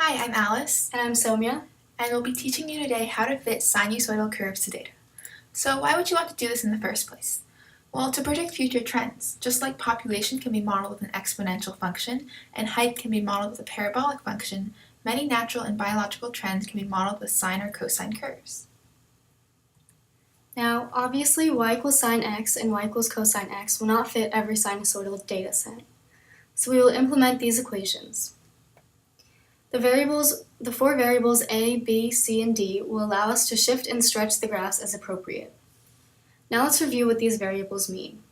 Hi, I'm Alice, And I'm Somya. and we'll be teaching you today how to fit sinusoidal curves to data. So why would you want to do this in the first place? Well, to predict future trends, just like population can be modeled with an exponential function and height can be modeled with a parabolic function, many natural and biological trends can be modeled with sine or cosine curves. Now, obviously, y equals sine x and y equals cosine x will not fit every sinusoidal data set. So we will implement these equations. The four variables a, b, c, and d will allow us to shift and stretch the graphs as appropriate. Now let's review what these variables mean.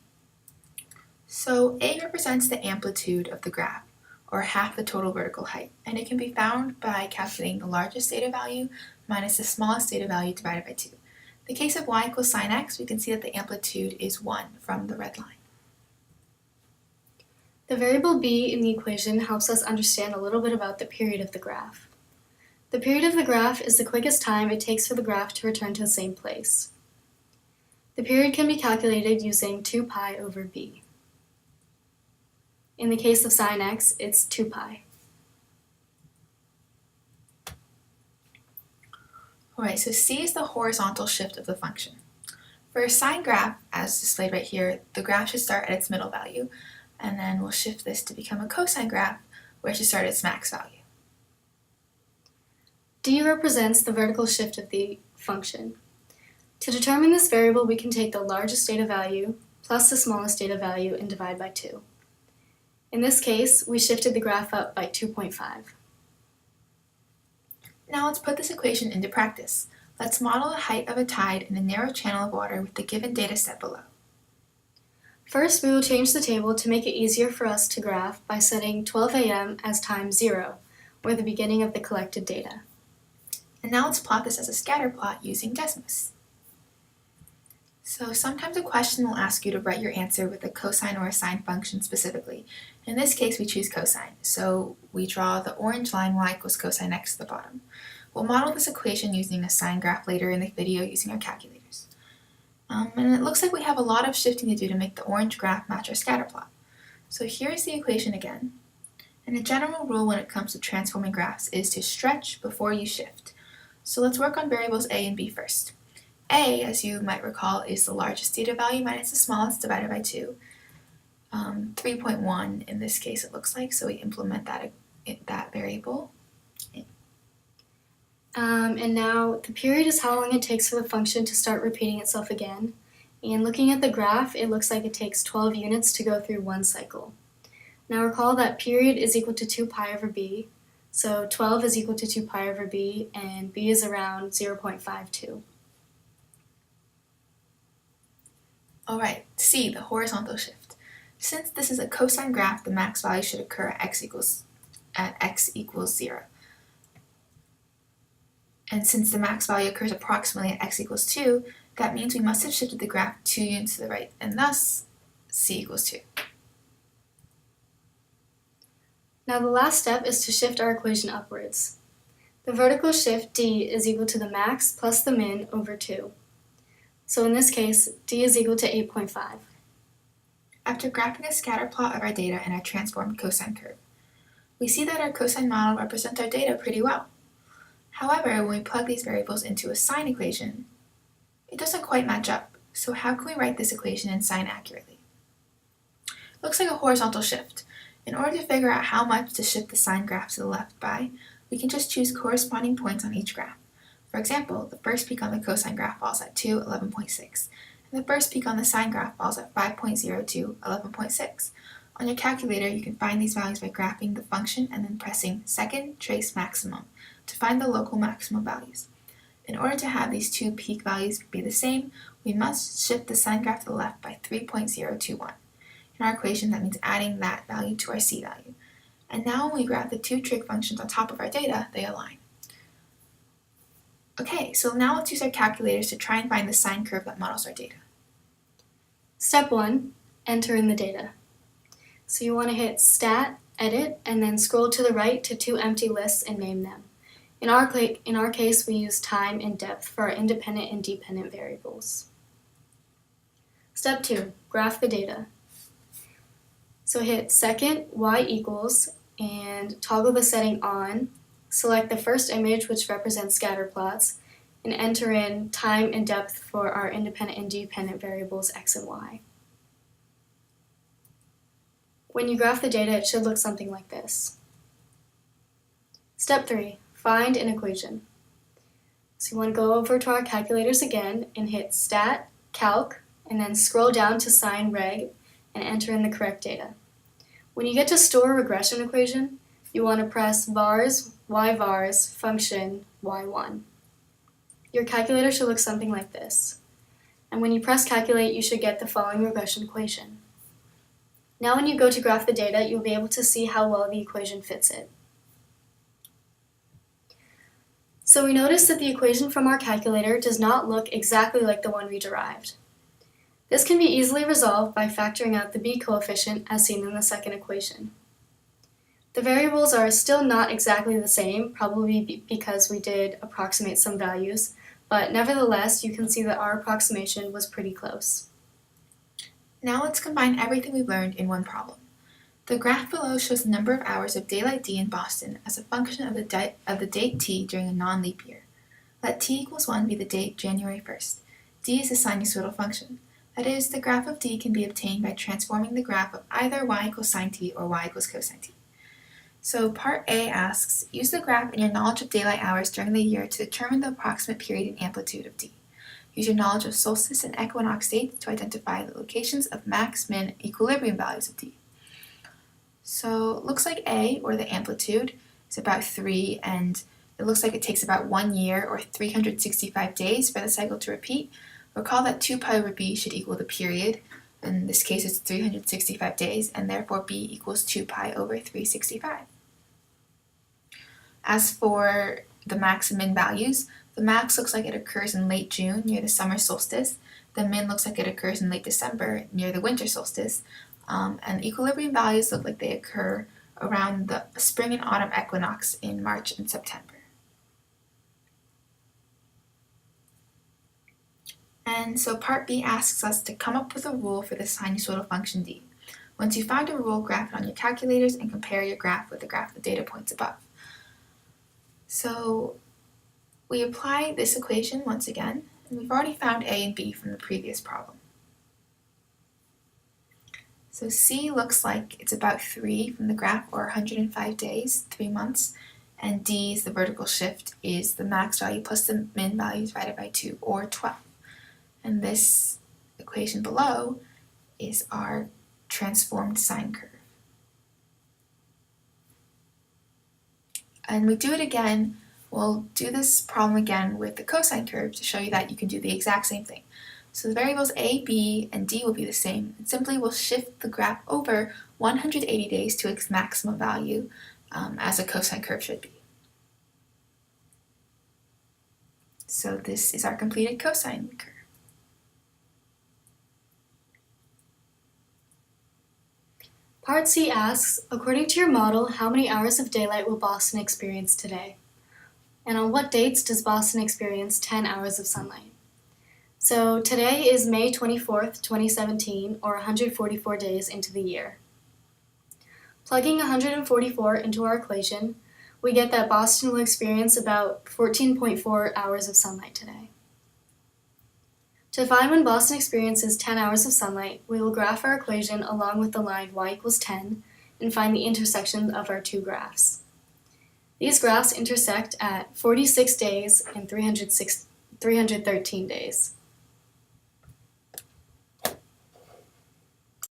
So A represents the amplitude of the graph, or half the total vertical height, and it can be found by calculating the largest data value minus the smallest data value divided by 2. In the case of y equals sine x, we can see that the amplitude is 1 from the red line. The variable b in the equation helps us understand a little bit about the period of the graph. The period of the graph is the quickest time it takes for the graph to return to the same place. The period can be calculated using 2 pi over b. In the case of sine x, it's 2 pi. Alright, so c is the horizontal shift of the function. For a sine graph, as displayed right here, the graph should start at its middle value, and then we'll shift this to become a cosine graph, where it should start at its max value. D represents the vertical shift of the function. To determine this variable, we can take the largest data value plus the smallest data value and divide by 2. In this case, we shifted the graph up by 2.5. Now let's put this equation into practice. Let's model the height of a tide in a narrow channel of water with the given data set below. First, we will change the table to make it easier for us to graph by setting 12 a.m. as time 0, or the beginning of the collected data. And now let's plot this as a scatter plot using Desmos. So sometimes a question will ask you to write your answer with a cosine or a sine function specifically. In this case, we choose cosine, so we draw the orange line y equals cosine x at the bottom. We'll model this equation using a sine graph later in the video using our calculators. And it looks like we have a lot of shifting to do to make the orange graph match our scatter plot. So here's the equation again. And a general rule when it comes to transforming graphs is to stretch before you shift. So let's work on variables a and b first. A, as you might recall, is the largest data value minus the smallest divided by 2. 3.1 in this case it looks like, so we implement that variable. And now the period is how long it takes for the function to start repeating itself again. And looking at the graph, it looks like it takes 12 units to go through one cycle. Now recall that period is equal to 2 pi over b, so 12 is equal to 2 pi over b, and b is around 0.52. Alright, C, the horizontal shift. Since this is a cosine graph, the max value should occur at x equals 0. And since the max value occurs approximately at x equals 2, that means we must have shifted the graph 2 units to the right, and thus C equals 2. Now the last step is to shift our equation upwards. The vertical shift d is equal to the max plus the min over 2. So in this case, d is equal to 8.5. After graphing a scatter plot of our data in our transformed cosine curve, we see that our cosine model represents our data pretty well. However, when we plug these variables into a sine equation, it doesn't quite match up. So how can we write this equation in sine accurately? It looks like a horizontal shift. In order to figure out how much to shift the sine graph to the left by, we can just choose corresponding points on each graph. For example, the first peak on the cosine graph falls at 2, 11.6, and the first peak on the sine graph falls at 5.02, 11.6. On your calculator, you can find these values by graphing the function and then pressing second trace maximum to find the local maximum values. In order to have these two peak values be the same, we must shift the sine graph to the left by 3.021. In our equation, that means adding that value to our c value. And now when we graph the two trig functions on top of our data, they align. Okay, so now let's use our calculators to try and find the sine curve that models our data. Step 1, enter in the data. So you want to hit Stat, Edit, and then scroll to the right to 2 empty lists and name them. In our case, we use time and depth for our independent and dependent variables. Step 2, graph the data. So hit second y equals and toggle the setting on Select the first image, which represents scatter plots, and enter in time and depth for our independent and dependent variables x and y. When you graph the data, it should look something like this. Step 3, find an equation. So you want to go over to our calculators again and hit Stat, Calc, and then scroll down to Sine Reg and enter in the correct data. When you get to Store Regression Equation, you want to press vars, y-vars, function, y1. Your calculator should look something like this. And when you press Calculate, you should get the following regression equation. Now when you go to graph the data, you'll be able to see how well the equation fits it. So we notice that the equation from our calculator does not look exactly like the one we derived. This can be easily resolved by factoring out the b coefficient as seen in the second equation. The variables are still not exactly the same, probably because we did approximate some values, but nevertheless you can see that our approximation was pretty close. Now let's combine everything we've learned in one problem. The graph below shows the number of hours of daylight D in Boston as a function of the date t during a non-leap year. Let t equals 1 be the date January 1st. D is a sinusoidal function. That is, the graph of D can be obtained by transforming the graph of either y equals sine t or y equals cosine t. So part A asks, use the graph and your knowledge of daylight hours during the year to determine the approximate period and amplitude of D. Use your knowledge of solstice and equinox dates to identify the locations of max, min, and equilibrium values of D. So it looks like A, or the amplitude, is about 3, and it looks like it takes about 1 year or 365 days for the cycle to repeat. Recall that 2 pi over b should equal the period. In this case it's 365 days, and therefore b equals 2 pi over 365. As for the max and min values, the max looks like it occurs in late June near the summer solstice. The min looks like it occurs in late December near the winter solstice. And equilibrium values look like they occur around the spring and autumn equinox in March and September. And so part B asks us to come up with a rule for the sinusoidal function D. Once you find a rule, graph it on your calculators and compare your graph with the graph of the data points above. So we apply this equation once again, and we've already found A and B from the previous problem. So C looks like it's about 3 from the graph, or 105 days, 3 months, and D is the vertical shift, is the max value plus the min value divided by 2, or 12. And this equation below is our transformed sine curve. And we do it again, we'll do this problem again with the cosine curve to show you that you can do the exact same thing. So the variables A, B, and D will be the same, and simply we'll shift the graph over 180 days to its maximum value, as a cosine curve should be. So this is our completed cosine curve. Part C asks, according to your model, how many hours of daylight will Boston experience today? And on what dates does Boston experience 10 hours of sunlight? So today is May 24th, 2017, or 144 days into the year. Plugging 144 into our equation, we get that Boston will experience about 14.4 hours of sunlight today. To find when Boston experiences 10 hours of sunlight, we will graph our equation along with the line y equals 10 and find the intersection of our two graphs. These graphs intersect at 46 days and 313 days.